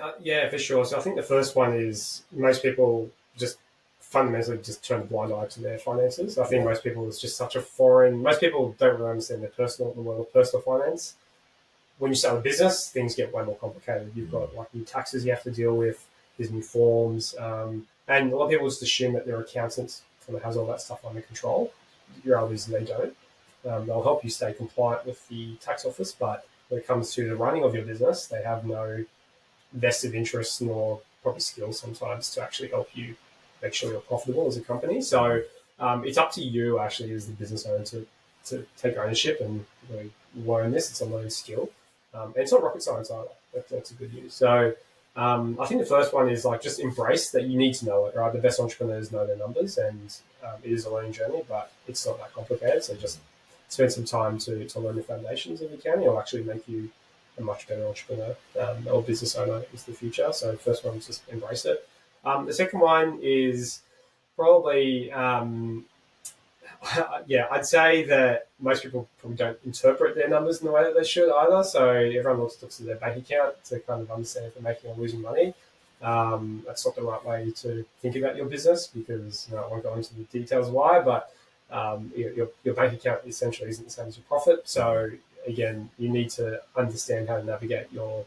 for sure. So I think the first one is most people just fundamentally just turn a blind eye to their finances. I think most people, it's just such a foreign. Most people don't really understand the world of personal finance. When you start a business, things get way more complicated. You've got like new taxes you have to deal with. There's new forms, and a lot of people just assume that their accountants kind of has all that stuff under control. The reality is they don't. They'll help you stay compliant with the tax office, but when it comes to the running of your business, they have no vested interest nor probably skills sometimes to actually help you make sure you're profitable as a company. So it's up to you actually as the business owner to take ownership and really learn this. It's a learned skill. And it's not rocket science either. That's a good news. So I think the first one is like just embrace that you need to know it, right? The best entrepreneurs know their numbers, and it is a learning journey, but it's not that complicated. So just spend some time to learn the foundations if you can. It'll actually make you a much better entrepreneur or business owner into the future. So the first one is just embrace it. The second one is probably, I'd say that most people probably don't interpret their numbers in the way that they should either. So everyone looks at their bank account to kind of understand if they're making or losing money. That's not the right way to think about your business because I won't go into the details why, but your bank account essentially isn't the same as your profit. So again, you need to understand how to navigate your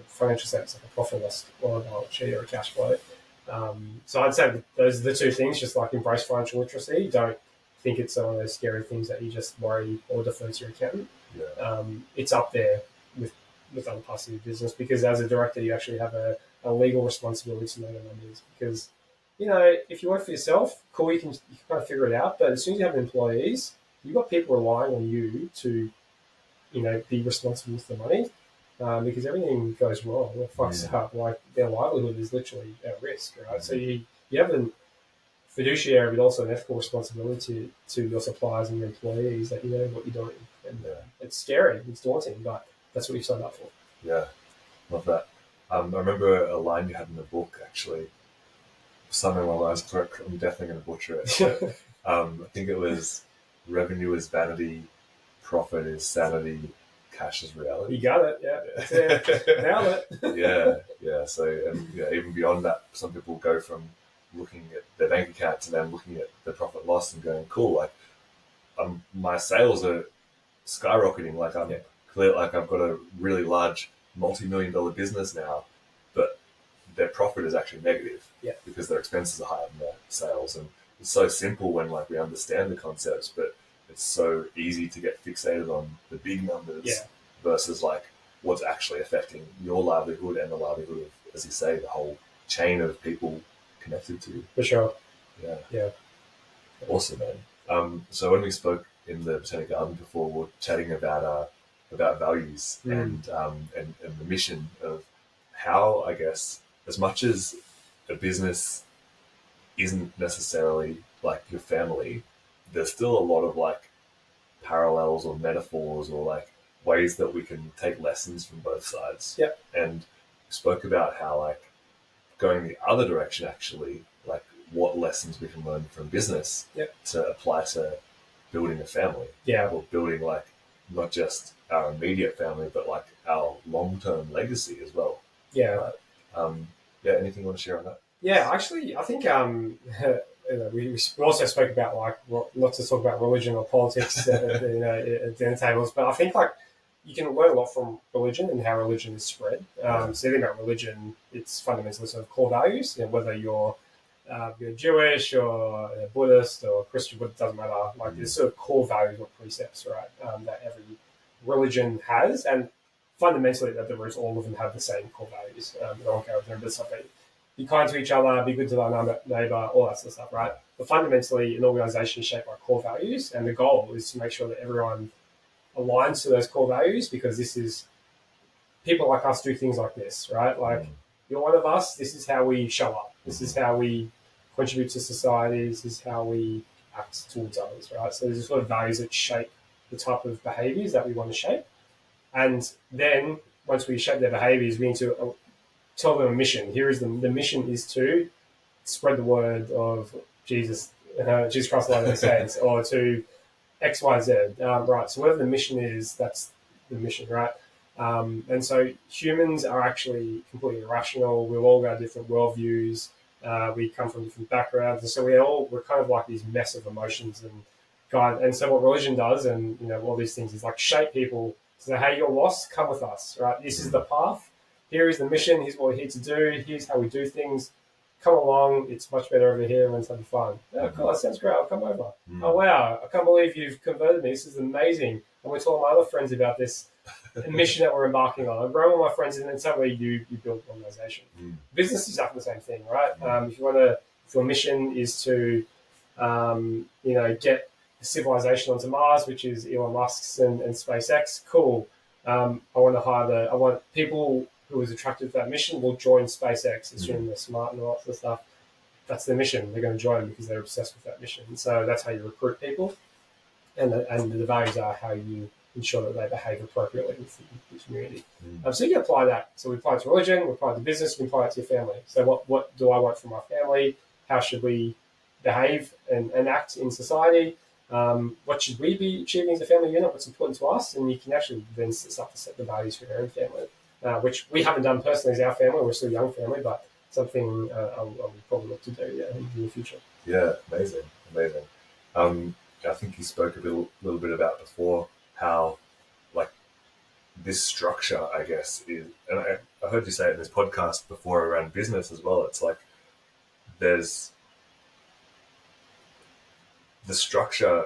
financial statements like a profit and loss or a balance sheet or a cash flow. So I'd say those are the two things, just like embrace financial literacy. Don't think it's one of those scary things that you just worry or defer to your accountant.
Yeah.
It's up there with other parts of your business because as a director, you actually have a legal responsibility to know the numbers because, if you work for yourself, cool, you can kind of figure it out. But as soon as you have employees, you've got people relying on you to be responsible for the money because everything goes wrong or fucks up. Like their livelihood is literally at risk, right? So you have a fiduciary, but also an ethical responsibility to your suppliers and your employees that you know what you're doing. And it's scary, it's daunting, but that's what you signed up for.
Yeah, love that. I remember a line you had in the book actually. Something along those lines. I'm definitely going to butcher it. But, I think it was revenue is vanity, profit is sanity, cash is reality.
You got it. Yeah. Nailed
it. Yeah. So, and even beyond that, some people go from looking at their bank account to then looking at the profit loss and going, "Cool, like, my sales are skyrocketing. Like, I'm clear. Like, I've got a really large multi-million-dollar business now, but their profit is actually negative because their expenses are higher than their sales." And it's so simple when we understand the concepts, but it's so easy to get fixated on the big numbers versus what's actually affecting your livelihood and the livelihood of, as you say, the whole chain of people connected to you.
For sure.
Yeah. Awesome, man. So when we spoke in the Botanic Garden before, we were chatting about values and the mission of how, I guess, as much as a business isn't necessarily like your family, there's still a lot of parallels or metaphors or ways that we can take lessons from both sides.
Yeah.
And spoke about how going the other direction actually, what lessons we can learn from business to apply to building a family.
Yeah.
Or building not just our immediate family, but our long-term legacy as well.
Yeah.
Anything you want to share on that?
Yeah, actually, I think we also spoke about not to talk about religion or politics at dinner tables, but I think you can learn a lot from religion and how religion is spread. So thinking about religion, it's fundamentally sort of core values. Whether you're Jewish or Buddhist or Christian, but it doesn't matter. There's sort of core values or precepts, right? That every religion has, and fundamentally, at the roots, all of them have the same core values. No one cares, but something. Be kind to each other, be good to thy neighbor, all that sort of stuff, right? But fundamentally, an organization is shaped by core values, and the goal is to make sure that everyone aligns to those core values because this is people like us do things like this, right? You're one of us. This is how we show up. This is how we contribute to society. This is how we act towards others, right? So there's sort of values that shape the type of behaviors that we want to shape. And then once we shape their behaviours, we need to tell them a mission. Here is the mission is to spread the word of Jesus Christ, like they say, or to X, Y, Z. Right. So whatever the mission is, that's the mission, right? And so humans are actually completely irrational. We've all got different worldviews. We come from different backgrounds, and so we're kind of like these mess of emotions and guide. And so what religion does, and all these things, is like shape people. So hey, you're lost. Come with us, right? This is the path. Here is the mission. Here's what we're here to do. Here's how we do things. Come along. It's much better over here. Let's have fun. Oh, cool. That sounds great. I'll come over. Oh wow! I can't believe you've converted me. This is amazing. And we're telling my other friends about this mission that we're embarking on. I grow with my friends, and then suddenly you build an organization. Business is exactly the same thing, right? If your mission is to, get civilization onto Mars, which is Elon Musk's and SpaceX, cool. I want people who is attracted to that mission will join SpaceX, assuming they're smart and all that sort of stuff. That's their mission. They're going to join because they're obsessed with that mission. So that's how you recruit people, and the values are how you ensure that they behave appropriately with the community. So you can apply that. So we apply it to religion, we apply it to business, we apply it to your family. So what do I want from my family? How should we behave and act in society? What should we be achieving as a family unit? What's important to us? And you can actually then start to set the values for your own family, which we haven't done personally as our family. We're still a young family, but something I'll probably look to do in the future.
Yeah, amazing. I think you spoke a little bit about before how, like, this structure, I guess, is, and I heard you say it in this podcast before around business as well. It's like there's the structure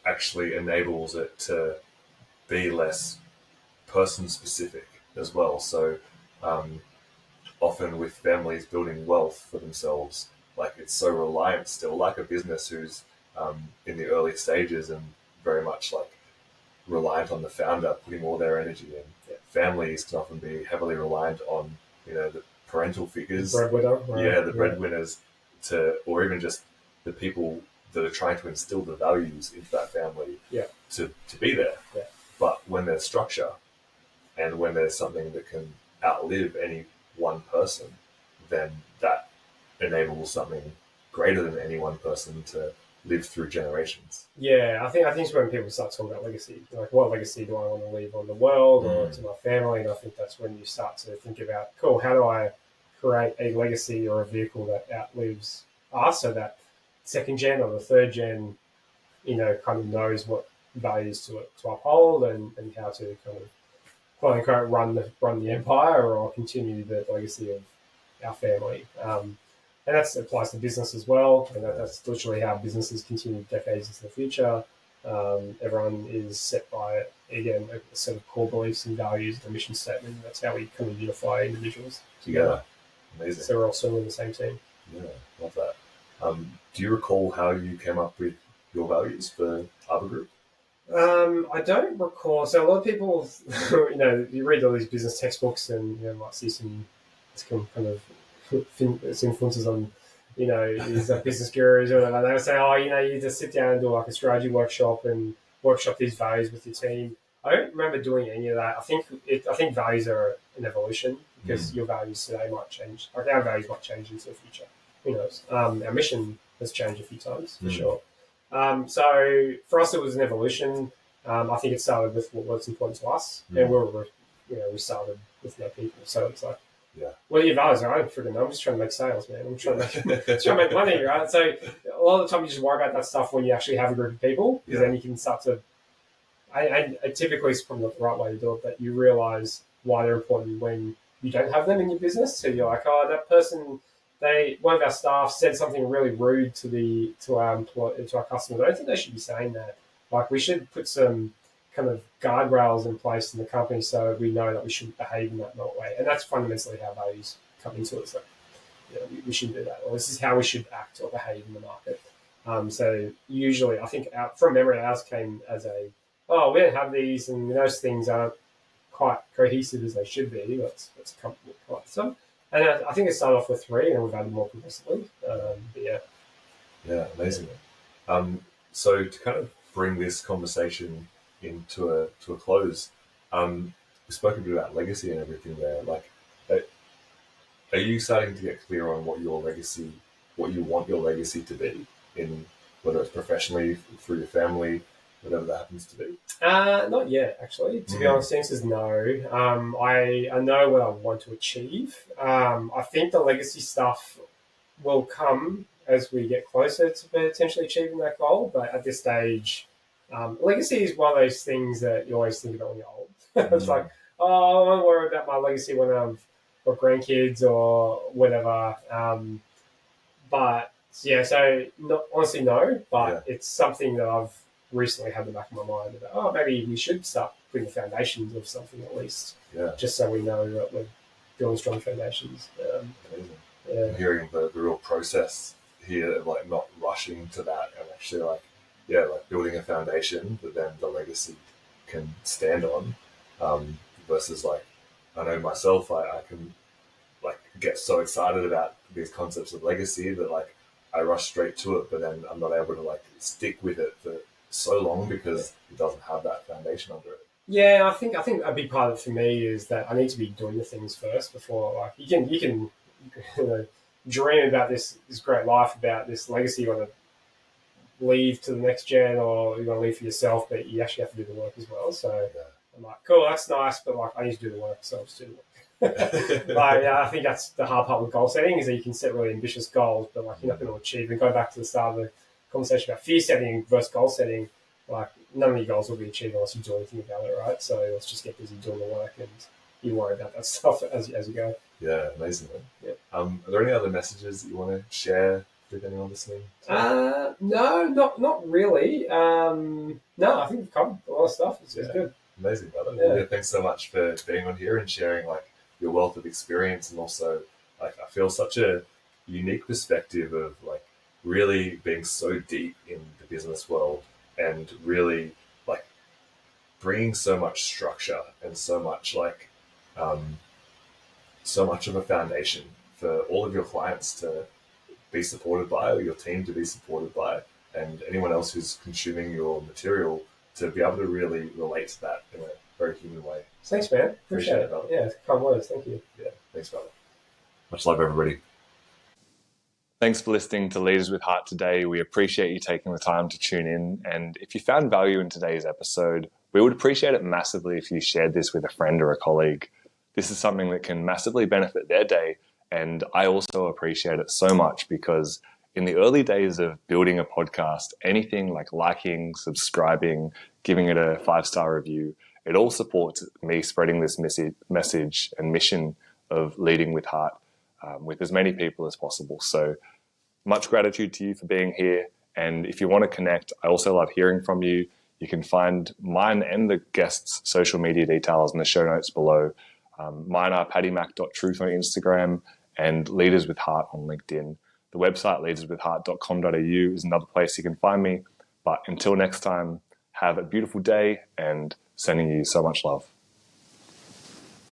actually enables it to be less person specific as well. So often with families building wealth for themselves, like it's so reliant still, like a business who's in the early stages and very much like reliant on the founder putting all their energy in. Yeah. Families can often be heavily reliant on the parental figures,
breadwinner, right?
the breadwinners, or even just the people that are trying to instill the values into that family, to be there.
Yeah.
But when there's structure, and when there's something that can outlive any one person, then that enables something greater than any one person to live through generations.
Yeah, I think it's when people start talking about legacy. Like, what legacy do I want to leave on the world or to my family? And I think that's when you start to think about, cool, how do I create a legacy or a vehicle that outlives us, so that second gen or the third gen, kind of knows what values to uphold and how to kind of quote unquote run the empire or continue the legacy of our family. And that applies to business as well. And that's literally how businesses continue decades into the future. Everyone is set by, again, a set of core beliefs and values and a mission statement. That's how we kind of unify individuals together.
Yeah, amazing.
So we're all swimming in the same team.
Yeah, love that. Do you recall how you came up with your values for Arbor Group?
I don't recall. So a lot of people, you read all these business textbooks and might see some kind of influences on, these business gurus or whatever. They would say, you just sit down and do like a strategy workshop and workshop these values with your team. I don't remember doing any of that. I think values are an evolution because your values today might change. Like our values might change into the future. Who knows? Our mission has changed a few times for sure. So for us, it was an evolution. I think it started with what's important to us, and we started with no people. So it's like, what are your values? I don't freaking know. I'm just trying to make sales, man. I'm trying to make money, right? So a lot of the time, you just worry about that stuff when you actually have a group of people, because then you can start to. I typically, it's probably not the right way to do it, but you realize why they're important when you don't have them in your business. So you're like, that person. One of our staff said something really rude to our customers. I don't think they should be saying that. Like, we should put some kind of guardrails in place in the company so we know that we shouldn't behave in that way. And that's fundamentally how values come into it. So, we shouldn't do that. Or this is how we should act or behave in the market. So usually, I think from memory, ours came as we don't have these, and those things aren't quite cohesive as they should be. Let's come up with quite some. And I think it started off with 3, and we've added more progressively.
Yeah, amazing. So to kind of bring this conversation into a close, we spoke a bit about legacy and everything there. Like, are you starting to get clear on what your legacy, what you want your legacy to be in, whether it's professionally, through your family, whatever that happens to be?
Not yet, actually. To be honest, the answer is no. I know what I want to achieve. I think the legacy stuff will come as we get closer to potentially achieving that goal. But at this stage, legacy is one of those things that you always think about when you're old. It's like, oh, I won't worry about my legacy when I've got grandkids or whatever. But yeah, so honestly, no. But it's something that I've recently had in the back of my mind about, oh, maybe we should start putting the foundations of something at least, just so we know that we're building strong foundations.
I'm hearing the real process here, of like not rushing to that and actually like building a foundation that then the legacy can stand on, versus like, I know myself, I can like get so excited about these concepts of legacy that like I rush straight to it, but then I'm not able to like stick with it for so long because it doesn't have that foundation under it.
Yeah, I think a big part of it for me is that I need to be doing the things first before, like, you can you know, dream about this great life, about this legacy you want to leave to the next gen, or you want to leave for yourself, but you actually have to do the work as well. So I'm like, cool, that's nice, but like I need to do the work, so I'll just do the work. But yeah, I think that's the hard part with goal setting, is that you can set really ambitious goals, but like you're not going to achieve. And going back to the start of the conversation about fear setting versus goal setting, like none of your goals will be achieved unless you do anything about it, right? So let's just get busy doing the work, and you worry about that stuff as you go.
Yeah, amazing.
Yeah.
Are there any other messages that you want to share with anyone listening?
No, not really. No, I think we've covered a lot of stuff. It's good.
Amazing, brother. Yeah, thanks so much for being on here and sharing like your wealth of experience, and also like I feel such a unique perspective of like really being so deep in the business world and really like bringing so much structure and so much like so much of a foundation for all of your clients to be supported by, or your team to be supported by, and anyone else who's consuming your material to be able to really relate to that in a very human way.
Thanks, man. Appreciate it, brother. Yeah, kind words. Thank you.
Yeah, thanks, brother. Much love, everybody. Thanks for listening to Leaders with Heart today. We appreciate you taking the time to tune in. And if you found value in today's episode, we would appreciate it massively if you shared this with a friend or a colleague. This is something that can massively benefit their day. And I also appreciate it so much because in the early days of building a podcast, anything like liking, subscribing, giving it a 5-star review, it all supports me spreading this message and mission of leading with heart with as many people as possible. So much gratitude to you for being here. And if you want to connect, I also love hearing from you. You can find mine and the guests' social media details in the show notes below. Mine are paddymac.truth on Instagram and Leaders with Heart on LinkedIn. The website leaderswithheart.com.au is another place you can find me. But until next time, have a beautiful day and sending you so much love.